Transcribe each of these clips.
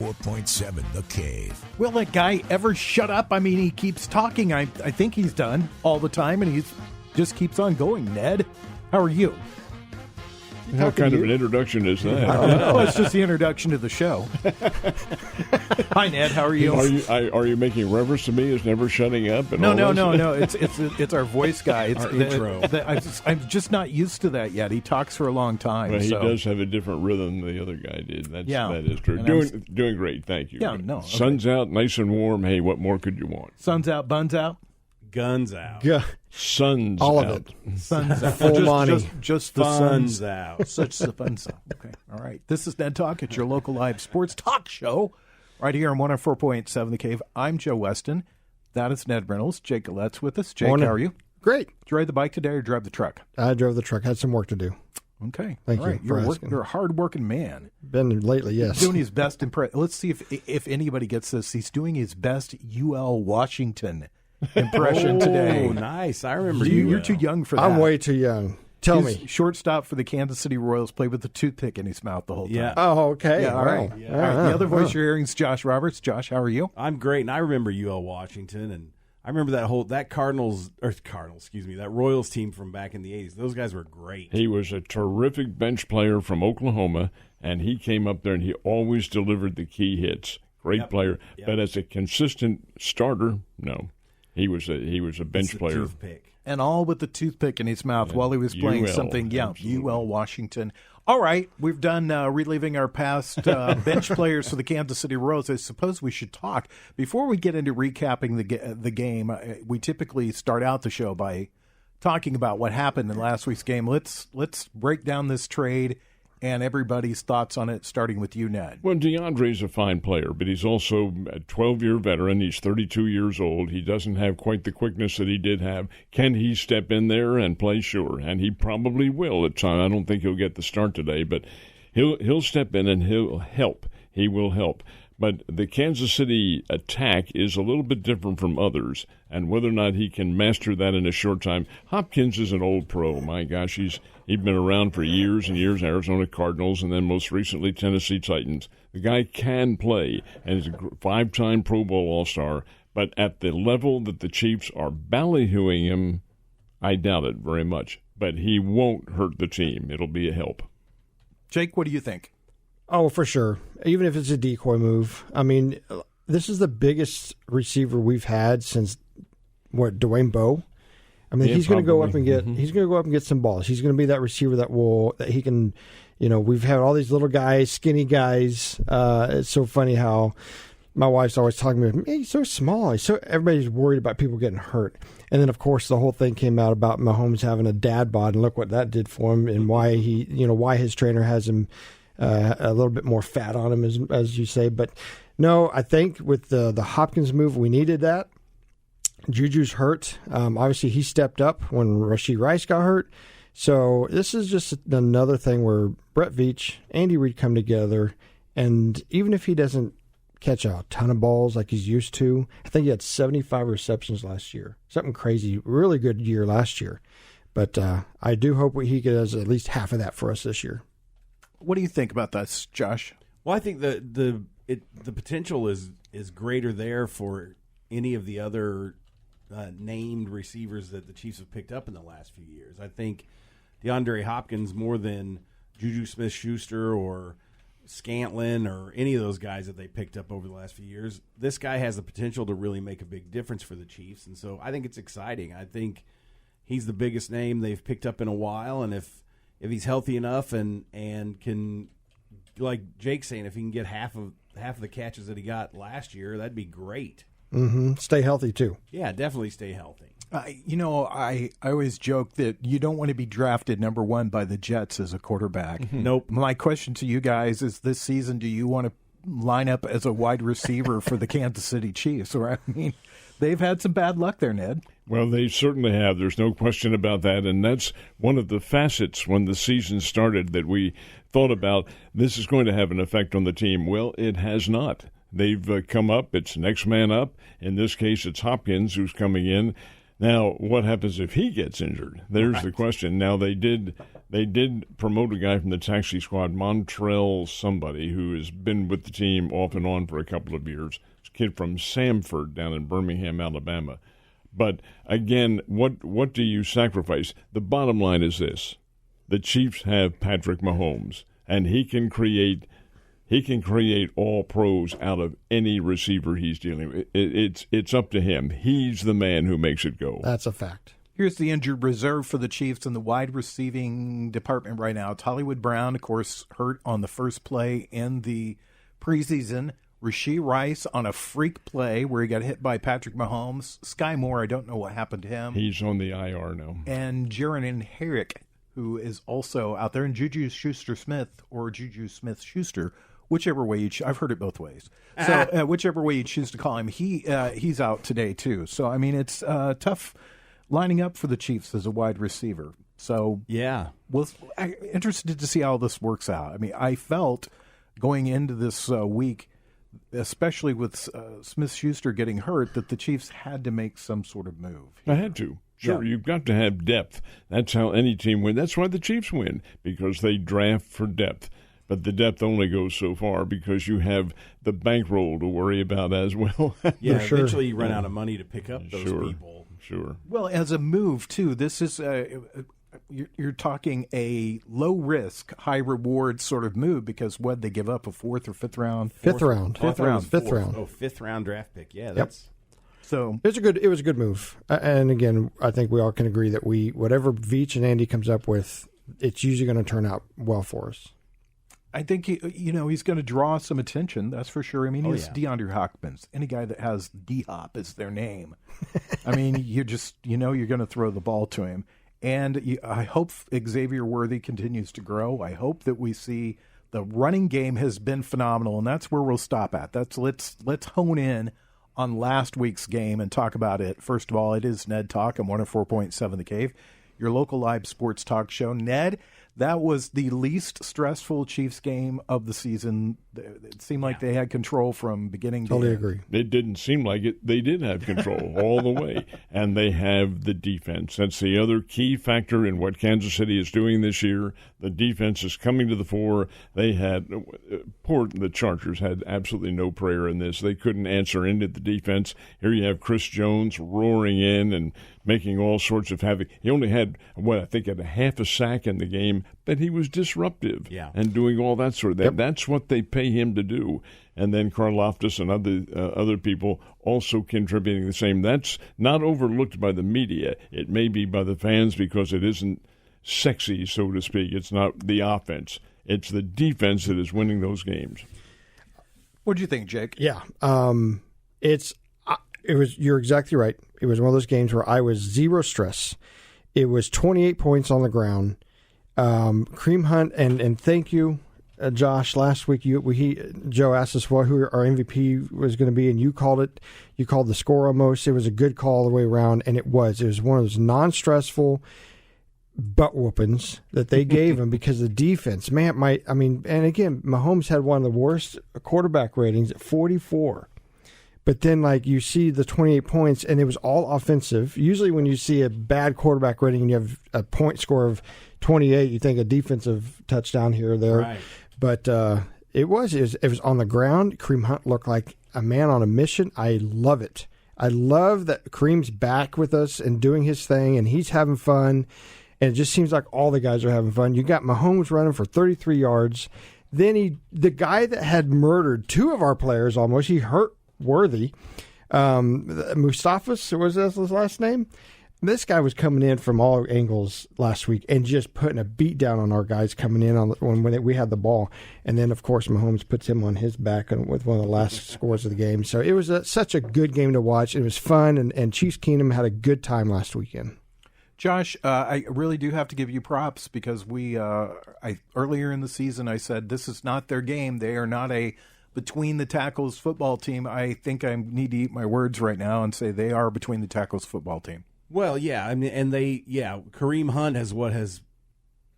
4.7 The Cave. Will that guy ever shut up? I mean, he keeps talking. I think he's done all the time, and he just keeps on going. Ned, how are you? How kind of an introduction is that? I don't know. It's just the introduction to the show. Hi, Ned. How are you? Are you making reference to me as never shutting up? No. It's our voice guy. It's our intro. I'm just not used to that yet. He talks for a long time. Well, he does have a different rhythm than the other guy did. That is true. Doing great. Thank you. Yeah, no. Okay. Sun's out, nice and warm. Hey, what more could you want? Sun's out, buns out. Guns out. Sun's all out. of it. Sun's out. Full Monty. Just the sun's out. Such the fun's out. Okay. All right. This is Ned Talk. It's your local live sports talk show right here on 104.7 The Cave. I'm Joe Westen. That is Ned Reynolds. Jake Gillette's with us. Jake, Morning. how are you? Great. Did you ride the bike today or drive the truck? I drove the truck. Had some work to do. Okay. Thank all you right. for asking. You're a hard-working man. Been lately, yes. He's doing his best impression. Let's see if anybody gets this. He's doing his best UL Washington impression today. Oh, nice. I remember You're too young for that. I'm way too young. Tell His me. Shortstop for the Kansas City Royals played with a toothpick in his mouth the whole time. Yeah. Oh, okay. Yeah, all right. Wow. Yeah. All right. The other voice you're hearing is Josh Roberts. Josh, how are you? I'm great, and I remember UL Washington, and I remember that Royals team from back in the 80s. Those guys were great. He was a terrific bench player from Oklahoma, and he came up there and he always delivered the key hits. Great player, but as a consistent starter, no. He was a bench player. Toothpick. And all with the toothpick in his mouth while he was playing something. Yeah, absolutely. UL Washington. All right, we've done reliving our past bench players for the Kansas City Royals. I suppose we should talk. Before we get into recapping the game, we typically start out the show by talking about what happened in last week's game. Let's break down this trade and everybody's thoughts on it, starting with you, Ned. Well, DeAndre's a fine player, but he's also a 12-year veteran. He's 32 years old. He doesn't have quite the quickness that he did have. Can he step in there and play? Sure, and he probably will at times. I don't think he'll get the start today, but he'll step in and he'll help. He will help. But the Kansas City attack is a little bit different from others, and whether or not he can master that in a short time. Hopkins is an old pro. My gosh, he's been around for years and years, Arizona Cardinals, and then most recently Tennessee Titans. The guy can play, and he's a 5-time Pro Bowl All-Star. But at the level that the Chiefs are ballyhooing him, I doubt it very much. But he won't hurt the team. It'll be a help. Jake, what do you think? Oh, for sure. Even if it's a decoy move. I mean, this is the biggest receiver we've had since Dwayne Bowe. I mean, he's going to go up and get some balls. He's going to be that receiver that he can, we've had all these little guys, skinny guys. It's so funny how my wife's always talking to me, he's so small. Everybody's worried about people getting hurt. And then, of course, the whole thing came out about Mahomes having a dad bod, and look what that did for him, and why why his trainer has him a little bit more fat on him, as you say. But no, I think with the Hopkins move, we needed that. Juju's hurt. Obviously, he stepped up when Rashee Rice got hurt. So this is just another thing where Brett Veach, Andy Reid come together, and even if he doesn't catch a ton of balls like he's used to, I think he had 75 receptions last year. Something crazy. Really good year last year. But I do hope he does at least half of that for us this year. What do you think about that, Josh? Well, I think the potential is greater there for any of the other named receivers that the Chiefs have picked up in the last few years. I think DeAndre Hopkins more than Juju Smith-Schuster or Scantlin or any of those guys that they picked up over the last few years. This guy has the potential to really make a big difference for the Chiefs, and so I think it's exciting. I think he's the biggest name they've picked up in a while, and if he's healthy enough and can, like Jake's saying, if he can get half of the catches that he got last year, that'd be great. Mm-hmm. Stay healthy, too. Yeah, definitely stay healthy. I always joke that you don't want to be drafted number 1 by the Jets as a quarterback. Nope. My question to you guys is, this season, do you want to line up as a wide receiver for the Kansas City Chiefs? Or, I mean, they've had some bad luck there, Ned. Well, they certainly have. There's no question about that. And that's one of the facets when the season started that we thought about, this is going to have an effect on the team. Well, it has not. They've come up. It's next man up. In this case, it's Hopkins who's coming in. Now, what happens if he gets injured? There's the question. Now, they did promote a guy from the taxi squad, Montrell somebody, who has been with the team off and on for a couple of years. It's a kid from Samford down in Birmingham, Alabama. But, again, what do you sacrifice? The bottom line is this. The Chiefs have Patrick Mahomes, and he can create all pros out of any receiver he's dealing with. It's up to him. He's the man who makes it go. That's a fact. Here's the injured reserve for the Chiefs in the wide receiving department right now. It's Hollywood Brown, of course, hurt on the first play in the preseason. Rashee Rice on a freak play where he got hit by Patrick Mahomes. Sky Moore, I don't know what happened to him. He's on the IR now. And Jaron Herrick, who is also out there, and Juju Schuster-Smith or Juju Smith-Schuster, whichever way I've heard it both ways. So whichever way you choose to call him, he's out today too. So I mean, it's tough lining up for the Chiefs as a wide receiver. So yeah, I'm interested to see how this works out. I mean, I felt going into this week, especially with Smith-Schuster getting hurt, that the Chiefs had to make some sort of move. I had to. Sure, you've got to have depth. That's how any team wins. That's why the Chiefs win, because they draft for depth. But the depth only goes so far because you have the bankroll to worry about as well. Yeah, eventually you run out of money to pick up those people. Sure. Well, as a move, too, this is you're talking a low-risk, high-reward sort of move because they give up a fourth or fifth round? Fifth round. Oh, fifth-round draft pick. Yeah, that's... So it was a good move. And, again, I think we all can agree that whatever Veach and Andy comes up with, it's usually going to turn out well for us. I think he's going to draw some attention. That's for sure. I mean, he's DeAndre Hopkins. Any guy that has D-Hop as their name. I mean, you're going to throw the ball to him. And I hope Xavier Worthy continues to grow. I hope that we see the running game has been phenomenal, and that's where we'll stop at. Let's hone in on last week's game and talk about it. First of all, it is Ned Talk. I'm 104.7 The Cave, your local live sports talk show. Ned, that was the least stressful Chiefs game of the season. It seemed like they had control from beginning to end. Totally agree. It didn't seem like it. They did have control all the way, and they have the defense. That's the other key factor in what Kansas City is doing this year. The defense is coming to the fore. The Chargers had absolutely no prayer in this. They couldn't answer into the defense. Here you have Chris Jones roaring in and making all sorts of havoc. He only had, I think, had a half a sack in the game, but he was disruptive and doing all that sort of thing. Yep. That's what they pay him to do. And then Karlaftis and other people also contributing the same. That's not overlooked by the media. It may be by the fans because it isn't sexy, so to speak. It's not the offense. It's the defense that is winning those games. What do you think, Jake? Yeah. You're exactly right. It was one of those games where I was zero stress. It was 28 points on the ground. Kareem Hunt, and thank you, Josh. Last week, Joe asked us who our MVP was going to be, and you called it. You called the score almost. It was a good call all the way around, and it was. It was one of those non-stressful butt whoopings that they gave him because the defense, and again, Mahomes had one of the worst quarterback ratings at 44. But then, you see the 28 points, and it was all offensive. Usually when you see a bad quarterback rating and you have a point score of 28, you think a defensive touchdown here or there. Right. But it was on the ground. Kareem Hunt looked like a man on a mission. I love it. I love that Kareem's back with us and doing his thing, and he's having fun. And it just seems like all the guys are having fun. You got Mahomes running for 33 yards. Then the guy that had murdered two of our players almost, he hurt Worthy. Mustafas, was that his last name? This guy was coming in from all angles last week and just putting a beat down on our guys coming in when we had the ball. And then, of course, Mahomes puts him on his back with one of the last scores of the game. So it was such a good game to watch. It was fun, and Chiefs Kingdom had a good time last weekend. Josh, I really do have to give you props because earlier in the season I said this is not their game. They are not a between the tackles football team. I think I need to eat my words right now and say they are between the tackles football team. Well, yeah, I mean, and Kareem Hunt has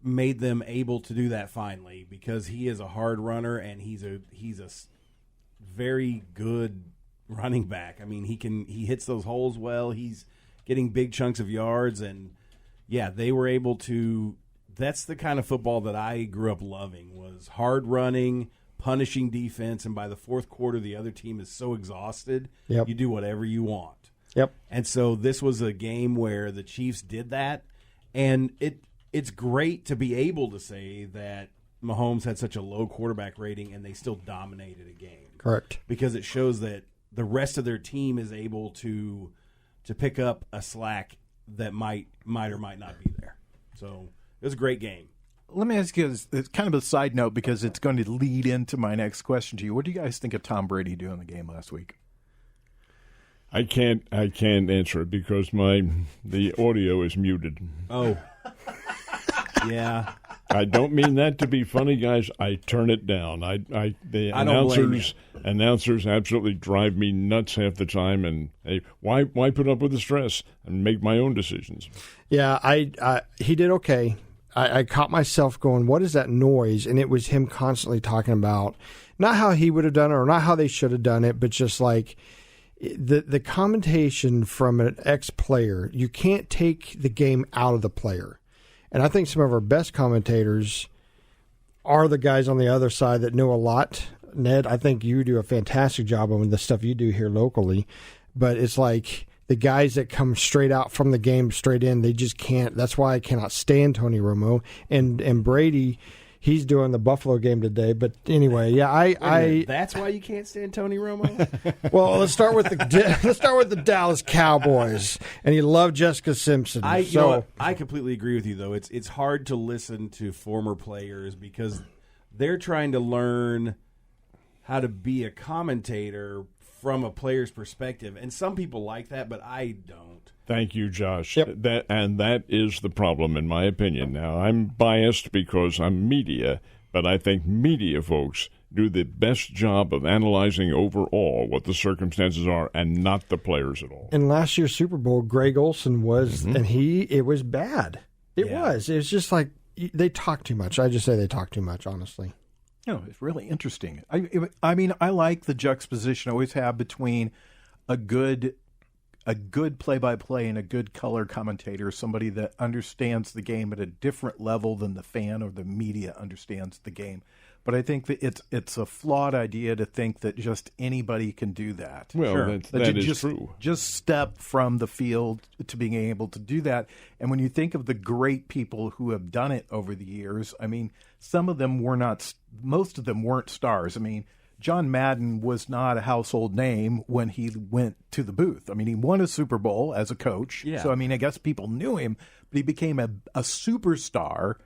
made them able to do that finally because he is a hard runner and he's a very good running back. I mean, he hits those holes well. He's getting big chunks of yards, and yeah, they were able to. That's the kind of football that I grew up loving, was hard running, punishing defense, and by the fourth quarter, the other team is so exhausted, you do whatever you want. Yep. And so this was a game where the Chiefs did that, and it's great to be able to say that Mahomes had such a low quarterback rating and they still dominated a game. Correct. Because it shows that the rest of their team is able to pick up a slack that might or might not be there. So it was a great game. Let me ask you, it's kind of a side note because it's going to lead into my next question to you. What do you guys think of Tom Brady doing the game last week? I can't answer it because the audio is muted. Oh. Yeah. I don't mean that to be funny, guys. I turn it down. The announcers absolutely drive me nuts half the time. And hey, why put up with the stress and make my own decisions? Yeah, he did okay. I caught myself going, "What is that noise?" And it was him constantly talking about not how he would have done it or not how they should have done it, but just like the commentation from an ex-player. You can't take the game out of the player. And I think some of our best commentators are the guys on the other side that know a lot. Ned, I think you do a fantastic job on the stuff you do here locally. But it's like the guys that come straight out from the game, straight in, they just can't. That's why I cannot stand Tony Romo. And Brady, he's doing the Buffalo game today. But anyway, yeah, that's why you can't stand Tony Romo? Well, let's start with the Dallas Cowboys, and you love Jessica Simpson. I completely agree with you, though. It's hard to listen to former players because they're trying to learn how to be a commentator from a player's perspective, and some people like that, but I don't. Thank you, Josh. Yep. That is the problem, in my opinion. Now, I'm biased because I'm media, but I think media folks do the best job of analyzing overall what the circumstances are and not the players at all. In last year's Super Bowl, Greg Olsen was, and it was bad. It was. It was just like they talk too much. I just say they talk too much, honestly. It's really interesting. I mean, I like the juxtaposition I always have between a good play-by-play and a good color commentator, somebody that understands the game at a different level than the fan or the media understands the game. But I think that it's a flawed idea to think that just anybody can do that. Well, sure. that is true. Just step from the field to being able to do that. And when you think of the great people who have done it over the years, I mean, most of them weren't stars. I mean, John Madden was not a household name when he went to the booth. I mean, he won a Super Bowl as a coach. Yeah. So, I mean, I guess people knew him, but he became a superstar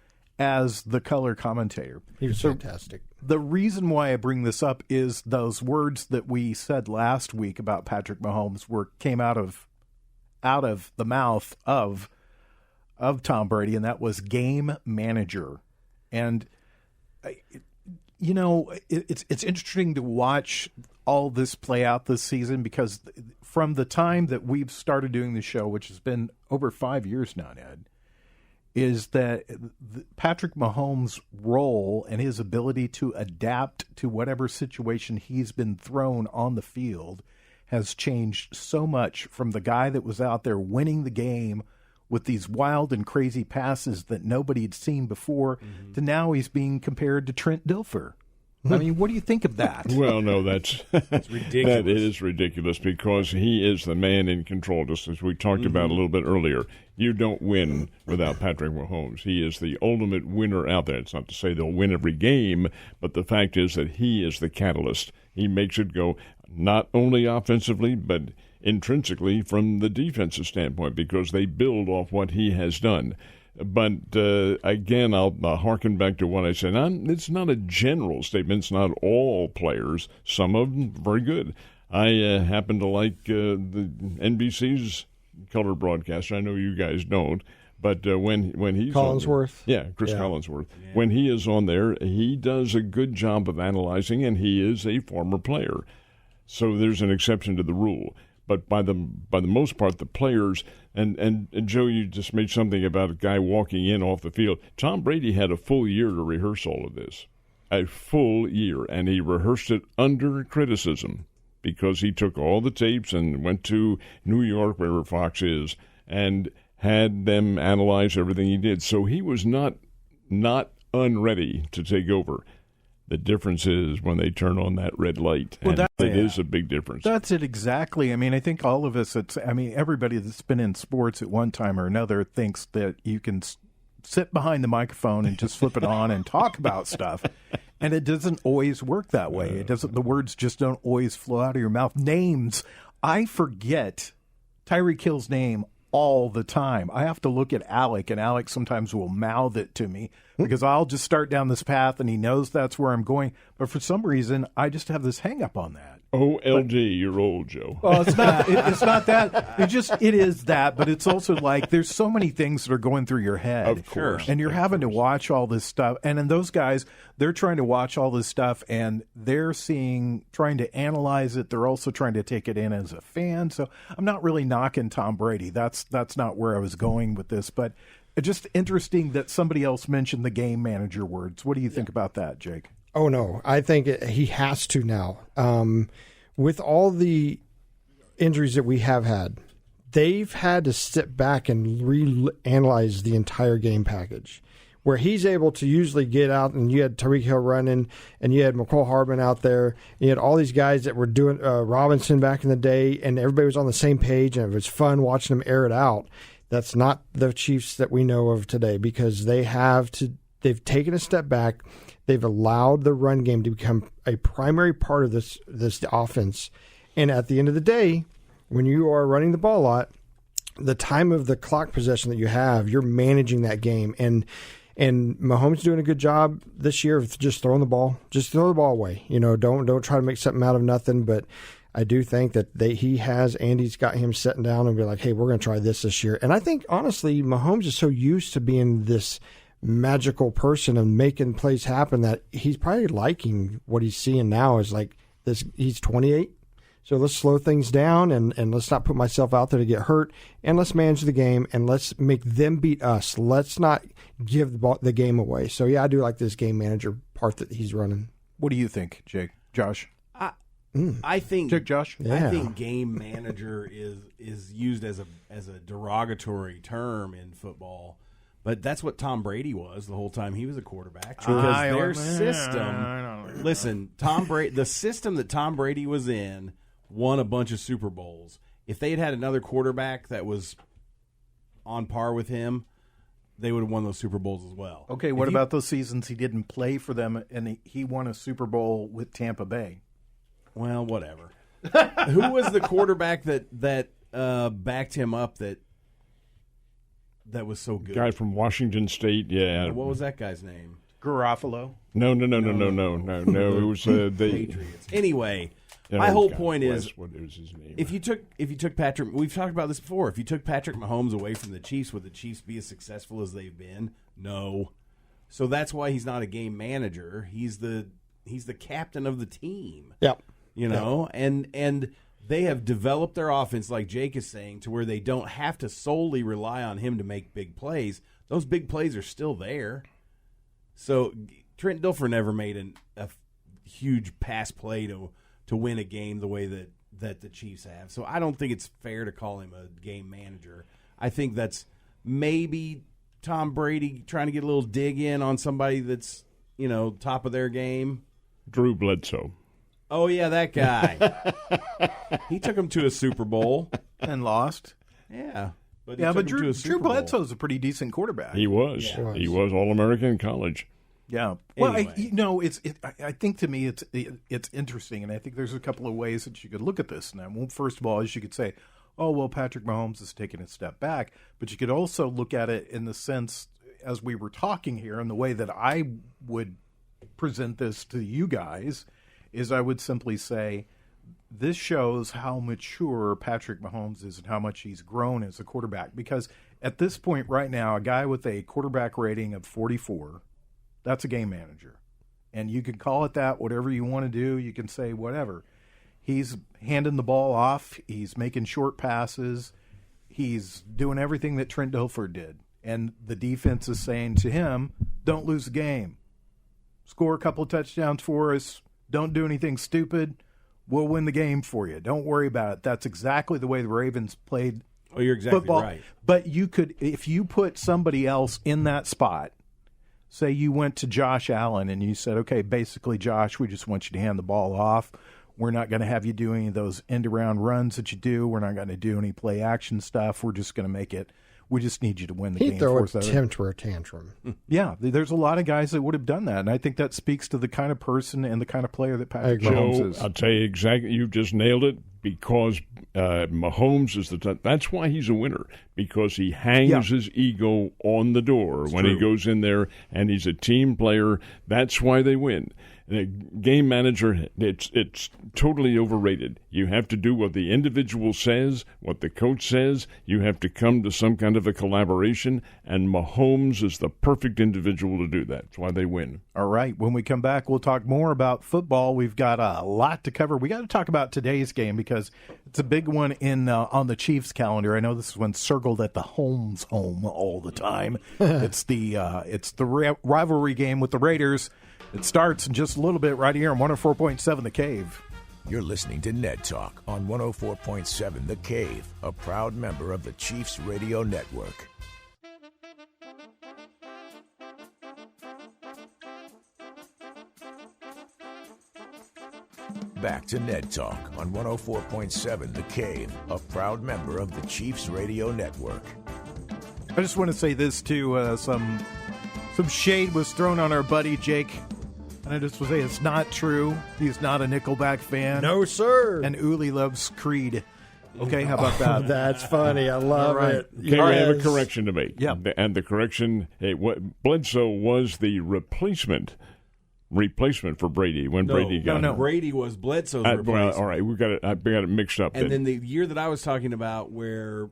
as the color commentator. He was fantastic. The reason why I bring this up is those words that we said last week about Patrick Mahomes came out of the mouth of Tom Brady, and that was game manager. And it's interesting to watch all this play out this season because from the time that we've started doing the show, which has been over 5 years now, Ned, is that Patrick Mahomes' role and his ability to adapt to whatever situation he's been thrown on the field has changed so much from the guy that was out there winning the game with these wild and crazy passes that nobody had seen before to now he's being compared to Trent Dilfer. I mean, what do you think of that? Well, no, that's ridiculous. That is ridiculous because he is the man in control, just as we talked about a little bit earlier. You don't win without Patrick Mahomes. He is the ultimate winner out there. It's not to say they'll win every game, but the fact is that he is the catalyst. He makes it go not only offensively, but intrinsically from the defensive standpoint because they build off what he has done. But again, I'll harken back to what I said. It's not a general statement. It's not all players. Some of them very good. I happen to like the NBC's color broadcaster. I know you guys don't. But when he's Collinsworth, Chris Collinsworth. Yeah. When he is on there, he does a good job of analyzing, and he is a former player. So there's an exception to the rule. But by the most part, the players and Joe, you just made something about a guy walking in off the field. Tom Brady had a full year to rehearse all of this, a full year, and he rehearsed it under criticism. because he took all the tapes and went to New York, wherever Fox is, and had them analyze everything he did. So he was not unready to take over. The difference is when they turn on that red light, and it is a big difference. That's it exactly. I mean, I think all of us, everybody that's been in sports at one time or another thinks that you can sit behind the microphone and just flip it on and talk about stuff. And it doesn't always work that way. It doesn't. The words just don't always flow out of your mouth. Names. I forget Tyreek Hill's name all the time. I have to look at Alec, and Alec sometimes will mouth it to me because I'll just start down this path, and he knows that's where I'm going. But for some reason, I just have this hang up on that. OLD, you're old, Joe. Well, it's not. It's not that. It is that. But it's also like there's so many things that are going through your head. Of course. And you're having to watch all this stuff. And then those guys, they're trying to watch all this stuff, and they're trying to analyze it. They're also trying to take it in as a fan. So I'm not really knocking Tom Brady. That's not where I was going with this. But it's just interesting that somebody else mentioned the game manager words. What do you think about that, Jake? Oh, no. I think he has to now. With all the injuries that we have had, they've had to sit back and reanalyze the entire game package, where he's able to usually get out, and you had Tyreek Hill running, and you had McCall Hardman out there, and you had all these guys that were doing Robinson back in the day, and everybody was on the same page, and it was fun watching them air it out. That's not the Chiefs that we know of today, because they've taken a step back. They've allowed the run game to become a primary part of this offense. And at the end of the day, when you are running the ball a lot, the time of the clock possession that you have, you're managing that game. And Mahomes is doing a good job this year of just throwing the ball. Just throw the ball away. Don't try to make something out of nothing. But I do think that Andy's got him sitting down and be like, hey, we're going to try this year. And I think, honestly, Mahomes is so used to being this magical person and making plays happen that he's probably liking what he's seeing now is like this. He's 28. So let's slow things down and let's not put myself out there to get hurt, and let's manage the game, and let's make them beat us. Let's not give the game away. So, yeah, I do like this game manager part that he's running. What do you think, Jake? Josh? I think Jake, Josh? Yeah. I think game manager is used as a derogatory term in football. But that's what Tom Brady was the whole time he was a quarterback. Because their system, listen, the system that Tom Brady was in won a bunch of Super Bowls. If they had another quarterback that was on par with him, they would have won those Super Bowls as well. Okay, what about those seasons he didn't play for them and he won a Super Bowl with Tampa Bay? Well, whatever. Who was the quarterback that backed him up that was so good? Guy from Washington State, yeah. What was that guy's name? Garofalo? No. It was the Patriots. Anyway, my whole point is, what is his name? If you took Patrick, we've talked about this before. If you took Patrick Mahomes away from the Chiefs, would the Chiefs be as successful as they've been? No. So that's why he's not a game manager. He's the captain of the team. Yep. And they have developed their offense, like Jake is saying, to where they don't have to solely rely on him to make big plays. Those big plays are still there. So Trent Dilfer never made a huge pass play to win a game the way that the Chiefs have. So I don't think it's fair to call him a game manager. I think that's maybe Tom Brady trying to get a little dig in on somebody that's, top of their game. Drew Bledsoe. Oh, yeah, that guy. He took him to a Super Bowl. And lost. Yeah. But Drew Bledsoe's a pretty decent quarterback. He was. Yeah. He was All-American in college. Yeah. Well, anyway. I think to me it's interesting, and I think there's a couple of ways that you could look at this. Now, first of all, is you could say, oh, well, Patrick Mahomes is taking a step back. But you could also look at it in the sense, as we were talking here, and the way that I would present this to you guys is I would simply say this shows how mature Patrick Mahomes is and how much he's grown as a quarterback. Because at this point right now, a guy with a quarterback rating of 44, that's a game manager. And you can call it that, whatever you want to do. You can say whatever. He's handing the ball off. He's making short passes. He's doing everything that Trent Dilfer did. And the defense is saying to him, don't lose the game. Score a couple of touchdowns for us. Don't do anything stupid. we'll win the game for you. Don't worry about it. That's exactly the way the Ravens played you're exactly football. right. But you could, if you put somebody else in that spot, say you went to Josh Allen and you said, okay, basically, Josh, we just want you to hand the ball off. We're not going to have you do any of those end-around runs that you do. We're not going to do any play-action stuff. We're just going to make it. We just need you to win the game. He'd throw for a us. temper tantrum. Yeah, there's a lot of guys that would have done that, and I think that speaks to the kind of person and the kind of player that Patrick Mahomes is. I'll tell you exactly. You just nailed it. Because Mahomes is that's why he's a winner, because he hangs his ego on the door when he goes in there, and he's a team player. That's why they win. And a game manager, it's totally overrated. You have to do what the individual says, what the coach says. You have to come to some kind of a collaboration, and Mahomes is the perfect individual to do that. That's why they win. All right. When we come back, we'll talk more about football. We've got a lot to cover. We got to talk about today's game because it's a big one on the Chiefs' calendar. I know this is one circled at the Holmes home all the time. It's the rivalry game with the Raiders. It starts in just a little bit right here on 104.7 The Cave. You're listening to Ned Talk on 104.7 The Cave, a proud member of the Chiefs Radio Network. Back to Ned Talk on 104.7 The Cave, a proud member of the Chiefs Radio Network. I just want to say this too. Some shade was thrown on our buddy Jake. And I just want to say it's not true. He's not a Nickelback fan. No, sir. And Uli loves Creed. Okay, how about that? That's funny. I love it. Okay, I have a correction to make. Yeah. And the correction, Bledsoe was the replacement for Brady when Brady got him. Brady was Bledsoe's replacement. All right, I got it mixed up. And then the year that I was talking about where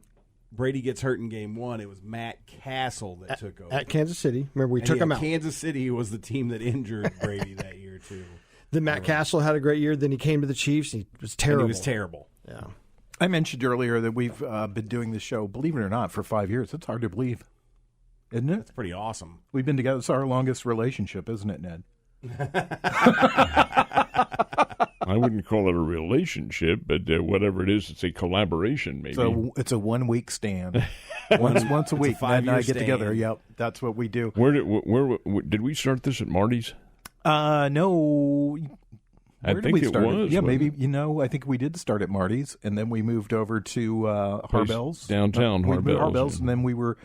Brady gets hurt in game one, it was Matt Castle that took over. At Kansas City. Remember, we took him out. Kansas City was the team that injured Brady that year, too. Then Matt Castle had a great year. Then he came to the Chiefs. He was terrible. And he was terrible. Yeah. I mentioned earlier that we've been doing this show, believe it or not, for 5 years. It's hard to believe, isn't it? It's pretty awesome. We've been together. It's our longest relationship, isn't it, Ned? I wouldn't call it a relationship, but whatever it is, it's a collaboration, maybe. So it's a 1 week stand. once a week, Ned and I get together. Yep, that's what we do. Where did we start this at Marty's? No. I think it was. Yeah, maybe, I think we did start at Marty's, and then we moved over to Harbell's. Downtown Harbell's, and then we were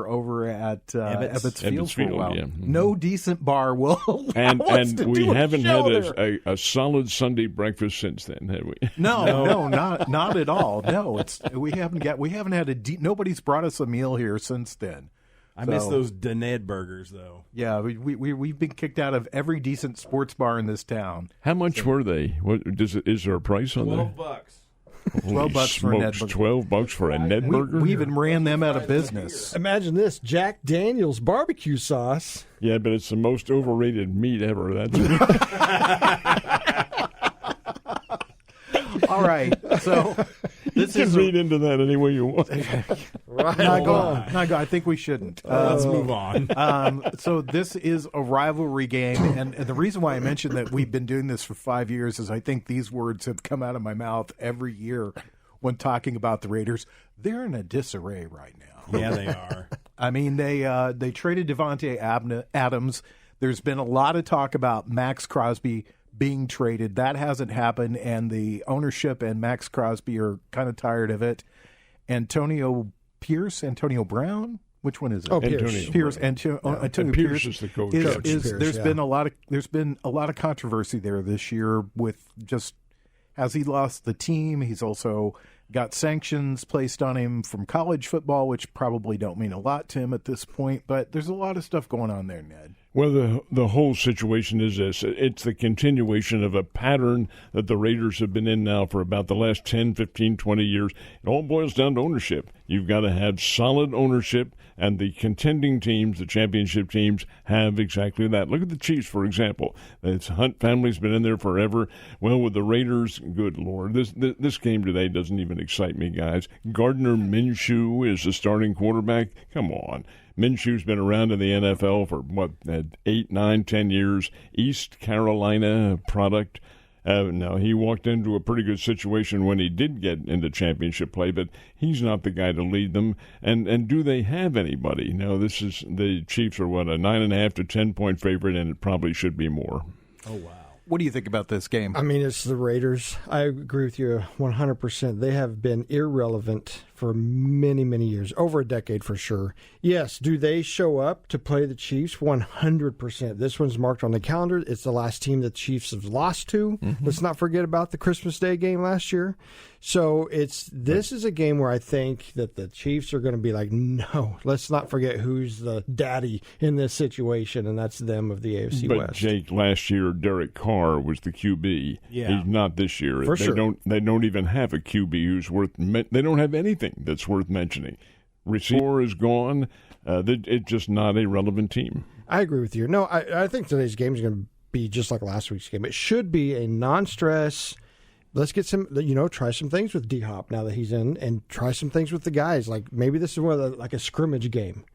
over at Ebbets Field for a while. Yeah. No decent bar will allow and us to we do haven't a show had there. a solid Sunday breakfast since then, have we? No, not at all. No, we haven't had nobody's brought us a meal here since then. I miss those Ned burgers, though. Yeah, we've been kicked out of every decent sports bar in this town. How much were they? Is there a price on that? $12. $12 for a Ned burger. $12 for a Ned burger? We even ran them out of business. Imagine this, Jack Daniel's barbecue sauce. Yeah, but it's the most overrated meat ever. That's All right, so this is read into that any way you want. Right. Not go. I think we shouldn't. Let's move on. So this is a rivalry game, and the reason why I mentioned that we've been doing this for 5 years is I think these words have come out of my mouth every year when talking about the Raiders. They're in a disarray right now. Yeah, they are. I mean, they traded Devontae Adams. There's been a lot of talk about Max Crosby being traded. That hasn't happened, and the ownership and Max Crosby are kind of tired of it. Antonio Brown, which one is it? Oh, Pierce. Antonio Pierce is the coach. There's been a lot of controversy there this year with just has he lost the team. He's also got sanctions placed on him from college football, which probably don't mean a lot to him at this point. But there's a lot of stuff going on there, Ned. Well, the whole situation is this. It's the continuation of a pattern that the Raiders have been in now for about the last 10, 15, 20 years. It all boils down to ownership. You've got to have solid ownership, and the contending teams, the championship teams, have exactly that. Look at the Chiefs, for example. The Hunt family's been in there forever. Well, with the Raiders, good Lord, this game today doesn't even excite me, guys. Gardner Minshew is the starting quarterback. Come on. Minshew's been around in the NFL for, 8, 9, 10 years. East Carolina product. No, he walked into a pretty good situation when he did get into championship play, but he's not the guy to lead them. And do they have anybody? No, the Chiefs are, a 9.5 to 10-point favorite, and it probably should be more. Oh, wow. What do you think about this game? I mean, it's the Raiders. I agree with you 100%. They have been irrelevant for many, many years, over a decade for sure. Yes, do they show up to play the Chiefs? 100%. This one's marked on the calendar. It's the last team that the Chiefs have lost to. Mm-hmm. Let's not forget about the Christmas Day game last year. So this is a game where I think that the Chiefs are going to be like, no, let's not forget who's the daddy in this situation, and that's them of the AFC West. But Jake, last year Derek Carr was the QB. Yeah. He's not this year. For sure. They don't even have a QB who's they don't have anything that's worth mentioning. Receiver is gone. It's just not a relevant team. I agree with you. No, I think today's game is going to be just like last week's game. It should be a non-stress. Let's get some, try some things with D-Hop now that he's in, and try some things with the guys. Like maybe this is like a scrimmage game.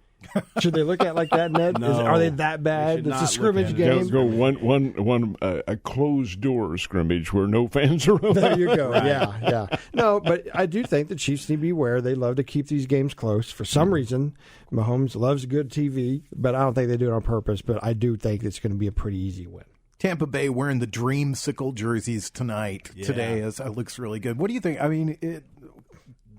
Should they look at it like that, Ned? No, are they that bad? It's a scrimmage game. Let's go a closed door scrimmage where no fans are around. There you go. Right. Yeah. No, but I do think the Chiefs need to be aware. They love to keep these games close. For some reason, Mahomes loves good TV, but I don't think they do it on purpose. But I do think it's going to be a pretty easy win. Tampa Bay wearing the Dreamsicle jerseys today. It looks really good. What do you think? I mean,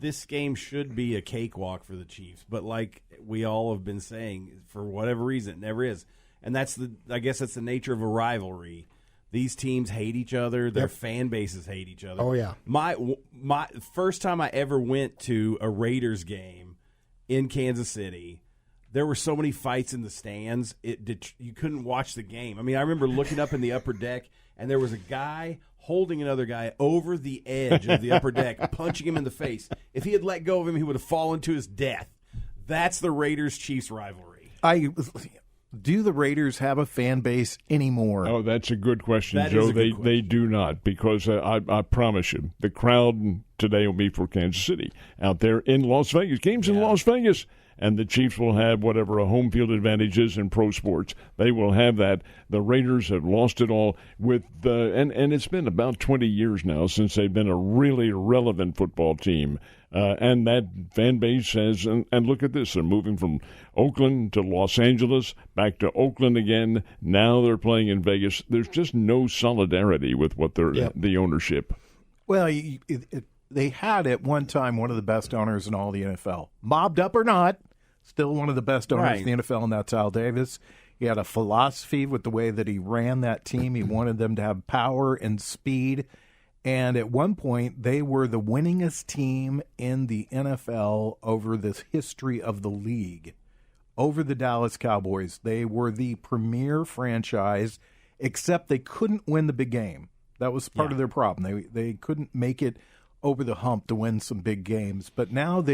this game should be a cakewalk for the Chiefs, but like we all have been saying, for whatever reason, it never is. And I guess that's the nature of a rivalry. These teams hate each other. Their fan bases hate each other. Oh, yeah. My first time I ever went to a Raiders game in Kansas City, there were so many fights in the stands, you couldn't watch the game. I mean, I remember looking up in the upper deck, and there was a guy holding another guy over the edge of the upper deck, punching him in the face. If he had let go of him, he would have fallen to his death. That's the Raiders-Chiefs rivalry. Do the Raiders have a fan base anymore? Oh, that's a good question, Joe. They do not, because I promise you, the crowd today will be for Kansas City out there in Las Vegas. Games in Las Vegas. And the Chiefs will have whatever a home field advantage is in pro sports. They will have that. The Raiders have lost it all and it's been about 20 years now since they've been a really relevant football team. And that fan base has, and look at this, they're moving from Oakland to Los Angeles, back to Oakland again. Now they're playing in Vegas. There's just no solidarity with what the ownership. Well, they had at one time one of the best owners in all the NFL. Mobbed up or not, still one of the best owners in the NFL, and that's Al Davis. He had a philosophy with the way that he ran that team. He wanted them to have power and speed. And at one point, they were the winningest team in the NFL over the history of the league. Over the Dallas Cowboys. They were the premier franchise, except they couldn't win the big game. That was part of their problem. They couldn't make it over the hump to win some big games. But now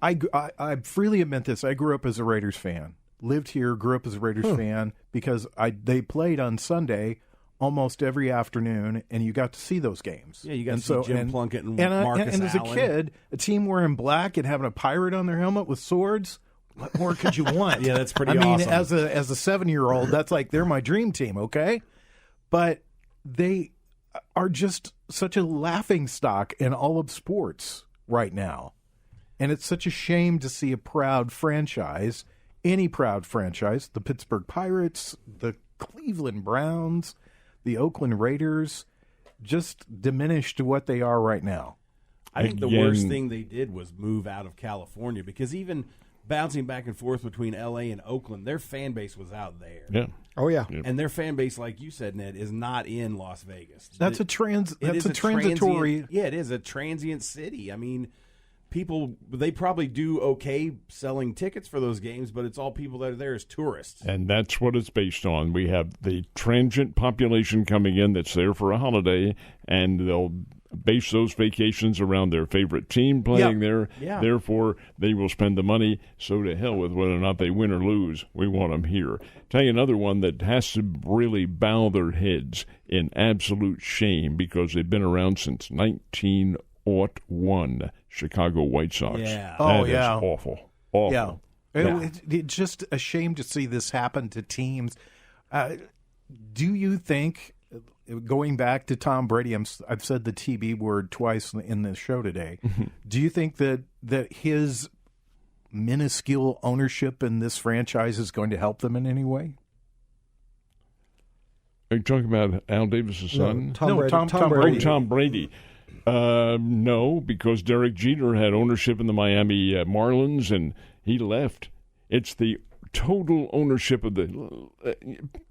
I freely admit this. I grew up as a Raiders fan. Lived here, grew up as a Raiders fan because they played on Sunday almost every afternoon, and you got to see those games. Yeah, you got to see Jim Plunkett and Marcus and as a kid, a team wearing black and having a pirate on their helmet with swords, what more could you want? Yeah, that's pretty awesome. I mean, as a 7-year-old, that's like they're my dream team, okay? But they are just such a laughingstock in all of sports right now. And it's such a shame to see a proud franchise, any proud franchise, the Pittsburgh Pirates, the Cleveland Browns, the Oakland Raiders, just diminish to what they are right now. I think the worst thing they did was move out of California, because even bouncing back and forth between L.A. and Oakland, their fan base was out there. Yeah. Oh, yeah. And their fan base, like you said, Ned, is not in Las Vegas. That's a transitory. It is a transient city. I mean, people, they probably do okay selling tickets for those games, but it's all people that are there as tourists. And that's what it's based on. We have the transient population coming in that's there for a holiday, and they'll base those vacations around their favorite team playing there. Yeah. Therefore, they will spend the money. So to hell with whether or not they win or lose. We want them here. Tell you another one that has to really bow their heads in absolute shame because they've been around since 1901. Chicago White Sox. Yeah. That is awful. Awful. Yeah. It's just a shame to see this happen to teams. Do you think going back to Tom Brady, I've said the TB word twice in the show today. Do you think that his minuscule ownership in this franchise is going to help them in any way? Are you talking about Al Davis' son? Tom Brady. Oh, Tom Brady. No, because Derek Jeter had ownership in the Miami Marlins, and he left. It's the total ownership of the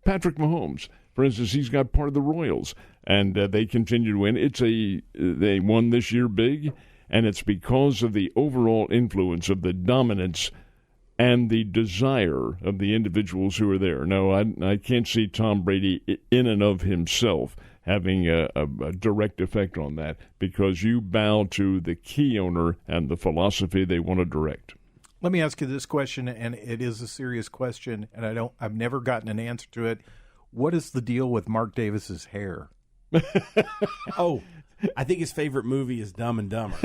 Patrick Mahomes. For instance, he's got part of the Royals, and they continue to win. They won this year big, and it's because of the overall influence of the dominance and the desire of the individuals who are there. No, I can't see Tom Brady in and of himself having a direct effect on that, because you bow to the key owner and the philosophy they want to direct. Let me ask you this question, and it is a serious question, and I've never gotten an answer to it. What is the deal with Mark Davis's hair? Oh, I think his favorite movie is Dumb and Dumber,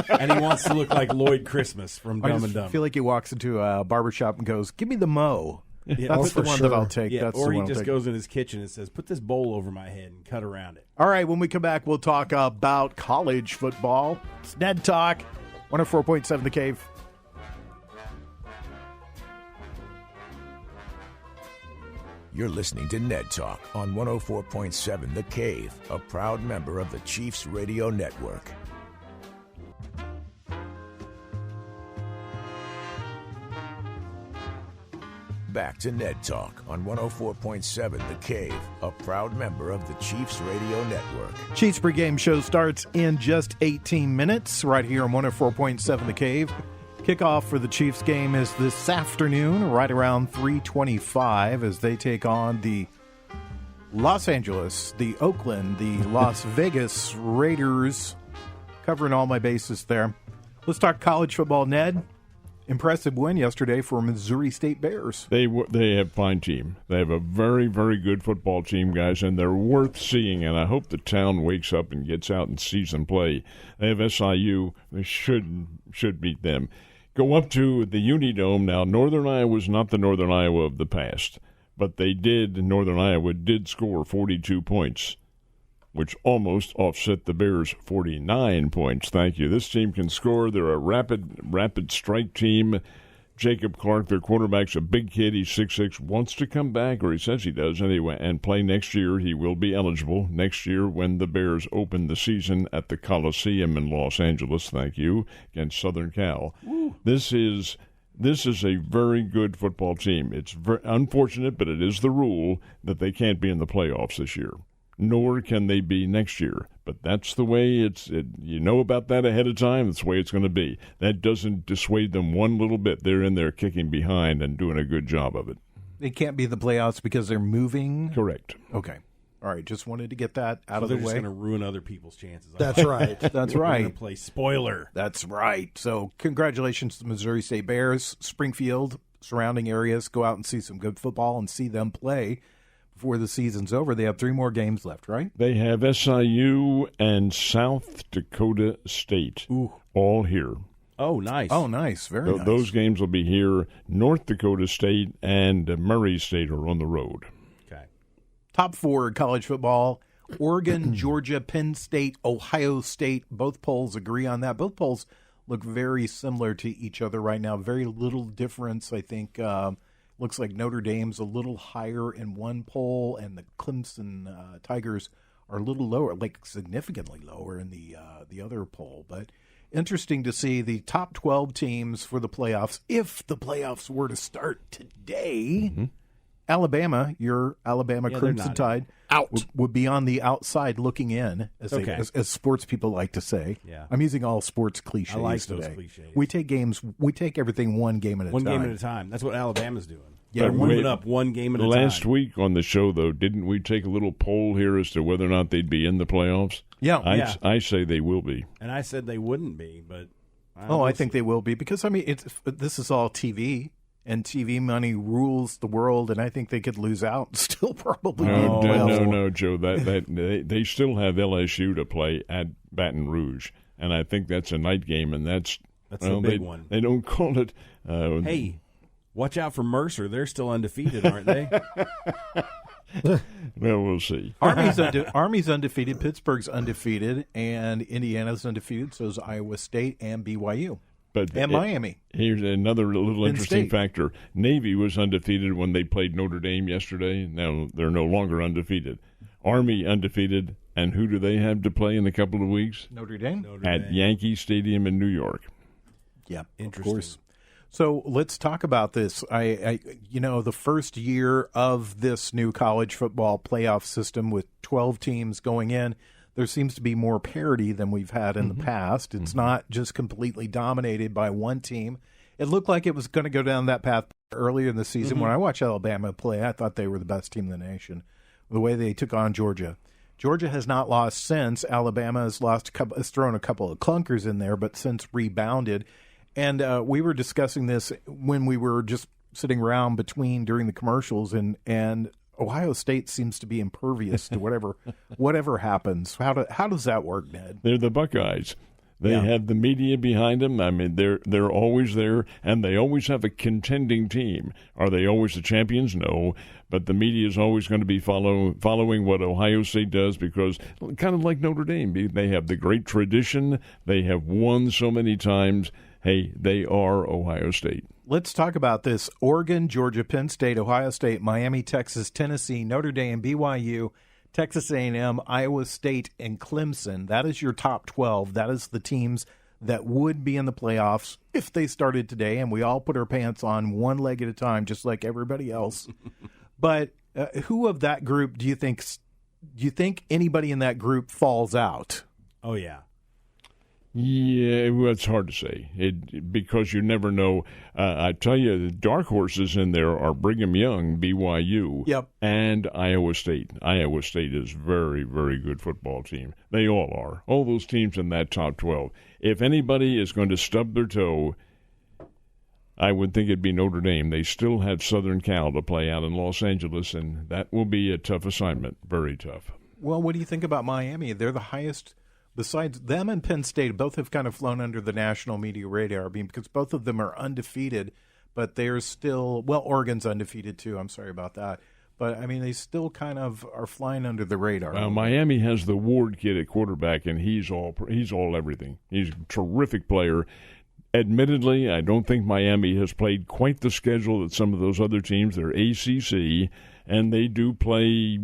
and he wants to look like Lloyd Christmas from Dumb and Dumber. I feel like he walks into a barbershop and goes, "Give me the mo." Yeah, that's the one that I'll take. Yeah, that's or the he one just I'll take. goes in his kitchen and says, "Put this bowl over my head and cut around it." All right, when we come back, we'll talk about college football. It's Ned Talk, 104.7 The Cave. You're listening to Ned Talk on 104.7 The Cave, a proud member of the Chiefs Radio Network. Back to Ned Talk on 104.7 The Cave, a proud member of the Chiefs Radio Network. Chiefs pregame show starts in just 18 minutes right here on 104.7 The Cave. Kickoff for the Chiefs game is this afternoon, right around 3:25, as they take on the Los Angeles, the Oakland, the Las Vegas Raiders. Covering all my bases there. Let's talk college football, Ned. Impressive win yesterday for Missouri State Bears. They have a fine team. They have a very, very good football team, guys, and they're worth seeing, and I hope the town wakes up and gets out and sees them play. They have SIU. They should beat them. Go up to the Unidome. Now, Northern Iowa is not the Northern Iowa of the past, but Northern Iowa did score 42 points, which almost offset the Bears' 49 points. Thank you. This team can score. They're a rapid strike team. Jacob Clark, their quarterback's a big kid. He's 6'6", wants to come back, or he says he does anyway, and play next year. He will be eligible next year when the Bears open the season at the Coliseum in Los Angeles, thank you, against Southern Cal. Ooh. This is a very good football team. It's very unfortunate, but it is the rule that they can't be in the playoffs this year, nor can they be next year. But that's the way you know about that ahead of time. That's the way it's going to be. That doesn't dissuade them one little bit. They're in there kicking behind and doing a good job of it. They can't be the playoffs because they're moving? Correct. Okay. All right, just wanted to get that out of the way. They're just going to ruin other people's chances. That's right. That's right. They're going to play spoiler. That's right. So congratulations to the Missouri State Bears. Springfield, surrounding areas, go out and see some good football and see them play. Before the season's over, they have 3 more games left, right? They have SIU and South Dakota State all here. Oh, nice. Oh, nice. Very nice. Those games will be here. North Dakota State and Murray State are on the road. Okay. Top 4 college football. Oregon, Georgia, Penn State, Ohio State. Both polls agree on that. Both polls look very similar to each other right now. Very little difference, I think. Looks like Notre Dame's a little higher in one poll, and the Clemson Tigers are a little lower, like significantly lower in the other poll. But interesting to see the top 12 teams for the playoffs. If the playoffs were to start today, Alabama, your Alabama Crimson Tide, would be on the outside looking in, as sports people like to say. Yeah. I'm using all sports cliches I like today. those cliches. We take everything one game at a time. One game at a time. That's what Alabama's doing. Yeah, they're moving up one game at a time. Last week on the show, though, didn't we take a little poll here as to whether or not they'd be in the playoffs? Yeah. I say they will be. And I said they wouldn't be, but I think they will be, because this is all TV, and TV money rules the world, and I think they could lose out and still probably be in the playoffs. No, Joe. They still have LSU to play at Baton Rouge, and I think that's a night game, and that's a big one. They don't call it. Hey, watch out for Mercer. They're still undefeated, aren't they? Well, we'll see. Army's undefeated, Pittsburgh's undefeated, and Indiana's undefeated. So is Iowa State and BYU. And Miami. Here's another little Penn interesting State. factor. Navy was undefeated when they played Notre Dame yesterday. Now they're no longer undefeated. Army undefeated, and who do they have to play in a couple of weeks? Notre Dame? At Yankee Stadium in New York. Yeah, Interesting. of course. So let's talk about this. The first year of this new college football playoff system with 12 teams going in, there seems to be more parity than we've had in the past. It's not just completely dominated by one team. It looked like it was going to go down that path earlier in the season. When I watched Alabama play, I thought they were the best team in the nation. The way they took on Georgia. Georgia has not lost since. Alabama has thrown a couple of clunkers in there, but since rebounded. And we were discussing this when we were just sitting around during the commercials, and Ohio State seems to be impervious to whatever happens. How does that work, Ned? They're the Buckeyes. They have the media behind them. I mean, they're always there, and they always have a contending team. Are they always the champions? No, but the media is always going to be following what Ohio State does because, kind of like Notre Dame, they have the great tradition. They have won so many times. Hey, they are Ohio State. Let's talk about this. Oregon, Georgia, Penn State, Ohio State, Miami, Texas, Tennessee, Notre Dame, BYU, Texas A&M, Iowa State, and Clemson. That is your top 12. That is the teams that would be in the playoffs if they started today, and we all put our pants on one leg at a time, just like everybody else. But who of that group do you think anybody in that group falls out? Oh, yeah. Yeah, well, it's hard to say because you never know. I tell you, the dark horses in there are Brigham Young, BYU, and Iowa State. Iowa State is very, very good football team. They all are. All those teams in that top 12. If anybody is going to stub their toe, I would think it'd be Notre Dame. They still have Southern Cal to play out in Los Angeles, and that will be a tough assignment. Very tough. Well, what do you think about Miami? They're the highest. Besides them and Penn State, both have kind of flown under the national media radar because both of them are undefeated, but they're still, Oregon's undefeated too. I'm sorry about that. But, I mean, they still kind of are flying under the radar. Well, Miami has the Ward kid at quarterback, and he's all everything. He's a terrific player. Admittedly, I don't think Miami has played quite the schedule that some of those other teams. They're ACC, and they do play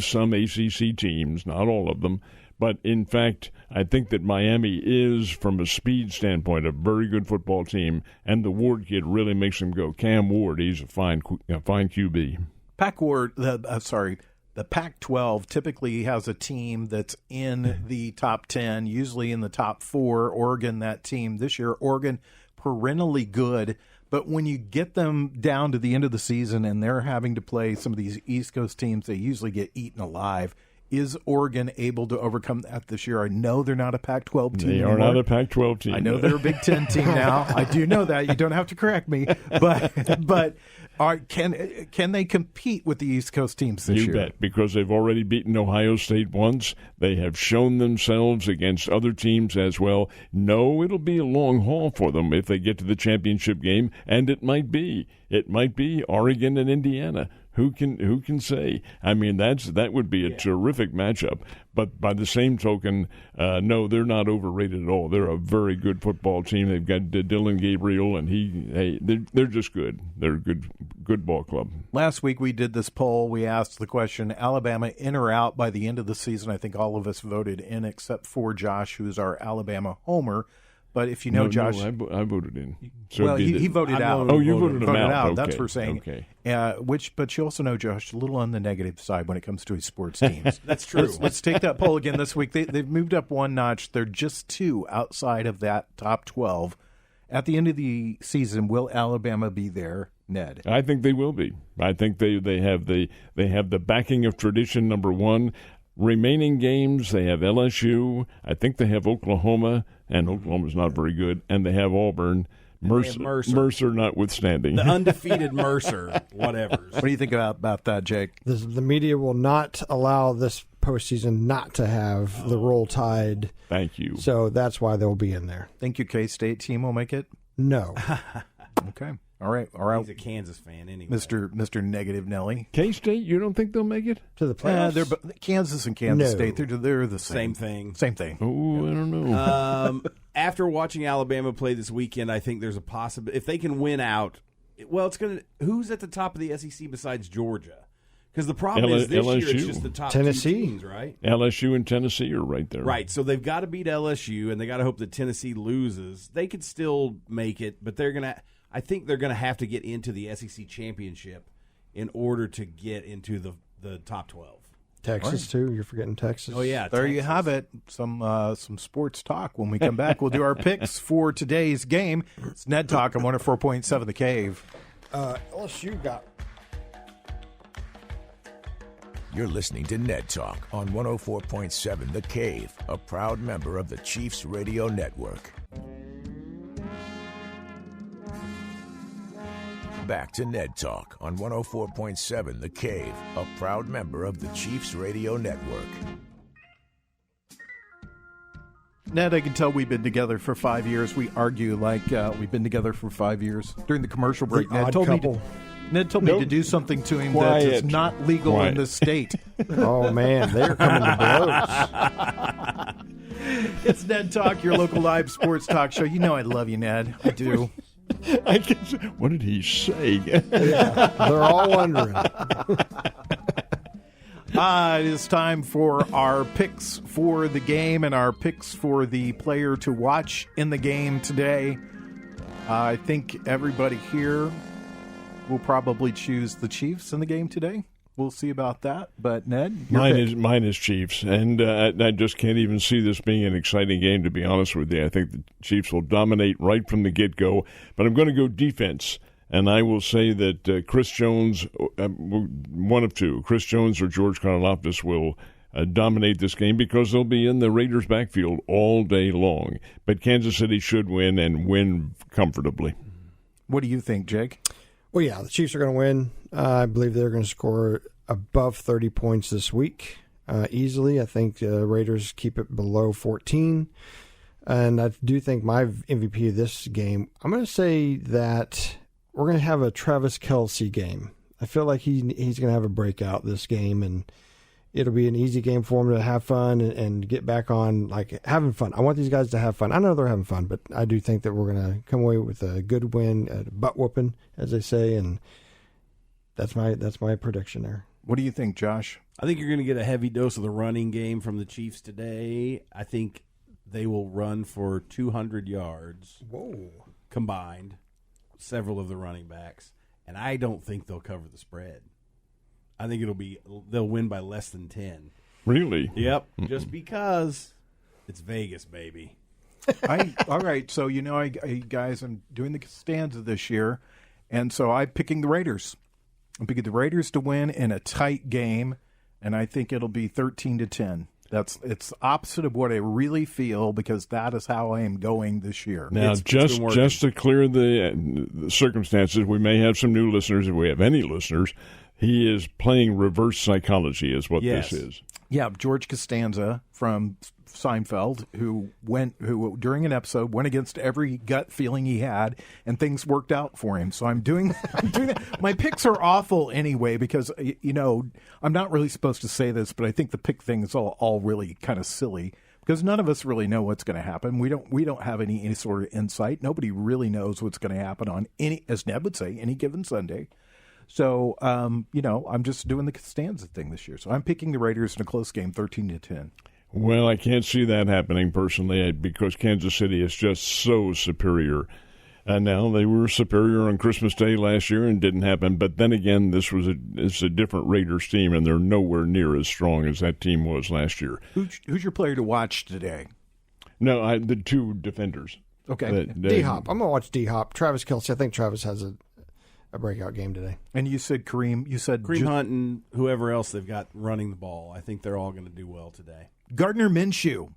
some ACC teams, not all of them. But, in fact, I think that Miami is, from a speed standpoint, a very good football team, and the Ward kid really makes them go. Cam Ward, he's a fine QB. The Pac-12 typically has a team that's in the top 10, usually in the top 4. Oregon, that team. This year, Oregon, perennially good. But when you get them down to the end of the season and they're having to play some of these East Coast teams, they usually get eaten alive. Is Oregon able to overcome that this year? I know they're not a Pac-12 team They are not a Pac-12 team. I know they're a Big Ten team now. I do know that. You don't have to correct me. But can they compete with the East Coast teams this year? You bet, because they've already beaten Ohio State once. They have shown themselves against other teams as well. No, it'll be a long haul for them if they get to the championship game, and it might be. It might be Oregon and Indiana. Who can say? I mean, that would be a terrific matchup. But by the same token, no, they're not overrated at all. They're a very good football team. They've got Dylan Gabriel, and they're just good. They're a good ball club. Last week we did this poll. We asked the question: Alabama in or out by the end of the season? I think all of us voted in, except for Josh, who's our Alabama homer. But if you know Josh, I voted in. So well, he voted out. Oh, you voted him out. Okay. That's for saying. Okay. But you also know Josh a little on the negative side when it comes to his sports teams. That's true. Let's take that poll again this week. They've moved up one notch. They're just 2 outside of that top 12. At the end of the season, will Alabama be there, Ned? I think they will be. I think they have the backing of tradition. Number one. Remaining games, they have LSU. I think they have Oklahoma, and Oklahoma's not very good. And they have Auburn. Mercer notwithstanding. The undefeated Mercer, whatever. What do you think about that, Jake? The media will not allow this postseason not to have the Roll Tide. Thank you. So that's why they'll be in there. Think your K-State team will make it? No. Okay. All right. He's a Kansas fan anyway. Mr. Negative Nelly. K-State, you don't think they'll make it? To the playoffs? Kansas and Kansas No. State, they're the same. Same thing. Oh, I don't know. After watching Alabama play this weekend, I think there's a possibility if they can win out. Well, it's going to. Who's at the top of the SEC besides Georgia? Because the problem is this year it's just the top Tennessee. 2 teams, right? LSU and Tennessee are right there. Right, so they've got to beat LSU, and they got to hope that Tennessee loses. They could still make it, but I think they're going to have to get into the SEC championship in order to get into the top 12. Texas, too. You're forgetting Texas. Oh, yeah. There Texas. you have it. Some sports talk. When we come back, we'll do our picks for today's game. It's Ned Talk on 104.7 The Cave. LSU got... You're listening to Ned Talk on 104.7 The Cave, a proud member of the Chiefs Radio Network. Back to Ned Talk on 104.7 The Cave, a proud member of the Chiefs Radio Network. Ned, I can tell we've been together for 5 years. We argue like we've been together for 5 years. During the commercial break, The Ned odd told couple. me to do something to him that Quiet. is not legal in this state. Oh, man. They're coming to blows. It's Ned Talk, your local live sports talk show. You know I love you, Ned. I do. I guess, what did he say? They're all wondering. It is time for our picks for the game and our picks for the player to watch in the game today. I think everybody here will probably choose the Chiefs in the game today. We'll see about that. But, Ned, your pick. Mine is Chiefs, and I just can't even see this being an exciting game, to be honest with you. I think the Chiefs will dominate right from the get-go, but I'm going to go defense, and I will say that Chris Jones, one of two, Chris Jones or George Karlaftis will dominate this game because they'll be in the Raiders' backfield all day long. But Kansas City should win and win comfortably. What do you think, Jake? Well, yeah, the Chiefs are going to win. I believe they're going to score above 30 points this week easily. I think the Raiders keep it below 14. And I do think my MVP of this game, I'm going to say that we're going to have a Travis Kelce game. I feel like he's going to have a breakout this game, and it'll be an easy game for him to have fun and get back on, like, having fun. I want these guys to have fun. I know they're having fun, but I do think that we're going to come away with a good win, a butt whooping, as they say, and that's my prediction there. What do you think, Josh? I think you're going to get a heavy dose of the running game from the Chiefs today. I think they will run for 200 yards combined, several of the running backs, and I don't think they'll cover the spread. I think they'll win by less than 10. Really? Yep, just because it's Vegas, baby. All right, so guys, I'm doing the Costanza this year, and so I'm picking the Raiders. I'm picking the Raiders to win in a tight game, and I think it'll be 13-10. It's opposite of what I really feel because that is how I am going this year. Now, just to clear the circumstances, we may have some new listeners, if we have any listeners. He is playing reverse psychology is what this is. Yeah, George Costanza from Seinfeld, who during an episode went against every gut feeling he had, and things worked out for him. So I'm doing that. My picks are awful anyway because I'm not really supposed to say this, but I think the pick thing is all really kind of silly because none of us really know what's going to happen. We don't have any sort of insight. Nobody really knows what's going to happen on as Ned would say, any given Sunday. So, I'm just doing the Costanza thing this year. So I'm picking the Raiders in a close game, 13-10. Well, I can't see that happening personally because Kansas City is just so superior. And now they were superior on Christmas Day last year and didn't happen. But then again, it's a different Raiders team, and they're nowhere near as strong as that team was last year. Who's your player to watch today? No, the two defenders. Okay. D-Hop. I'm going to watch D-Hop. Travis Kelce. I think Travis has a breakout game today. And you said Kareem. You said Kareem Hunt and whoever else they've got running the ball. I think they're all going to do well today. Gardner Minshew.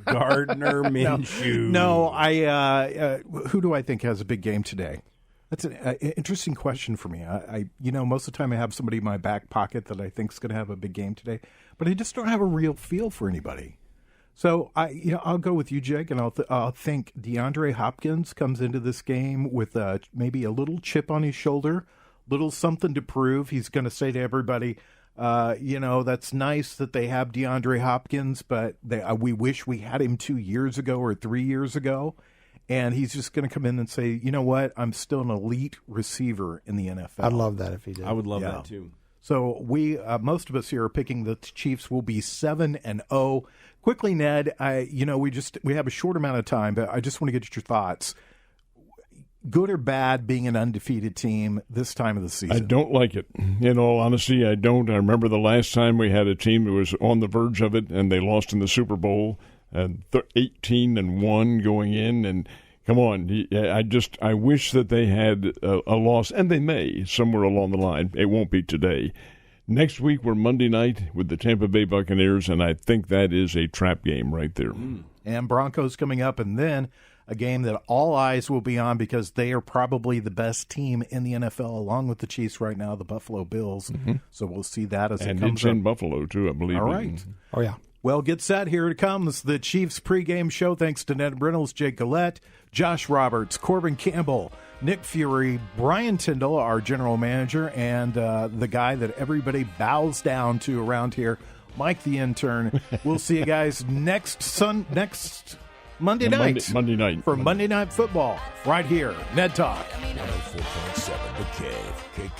Gardner Minshew. No, who do I think has a big game today? That's an interesting question for me. I most of the time I have somebody in my back pocket that I think is going to have a big game today, but I just don't have a real feel for anybody. So I'll go with you, Jake, and I'll think DeAndre Hopkins comes into this game with maybe a little chip on his shoulder, little something to prove. He's going to say to everybody, that's nice that they have DeAndre Hopkins, but we wish we had him 2 years ago or 3 years ago. And he's just going to come in and say, you know what, I'm still an elite receiver in the NFL. I'd love that if he did. I would love that too. So we, most of us here are picking the Chiefs will be 7-0. Quickly, Ned, we have a short amount of time, but I just want to get your thoughts. Good or bad being an undefeated team this time of the season? I don't like it. In all honesty, I don't. I remember the last time we had a team that was on the verge of it, and they lost in the Super Bowl, 18-1 going in, and come on, I wish that they had a loss, and they may somewhere along the line. It won't be today. Next week, we're Monday night with the Tampa Bay Buccaneers, and I think that is a trap game right there. And Broncos coming up, and then a game that all eyes will be on because they are probably the best team in the NFL, along with the Chiefs right now, the Buffalo Bills. Mm-hmm. So we'll see that as it comes up. And it's in Buffalo, too, I believe. All right. Oh, yeah. Well, get set. Here it comes. The Chiefs pregame show. Thanks to Ned Reynolds, Jake Gillette, Josh Roberts, Corbin Campbell, Nick Fury, Brian Tyndall, our general manager, and the guy that everybody bows down to around here, Mike the intern. We'll see you guys next Monday night. Monday night. For Monday Night Football right here, Ned Talk. 104.7 The Cave.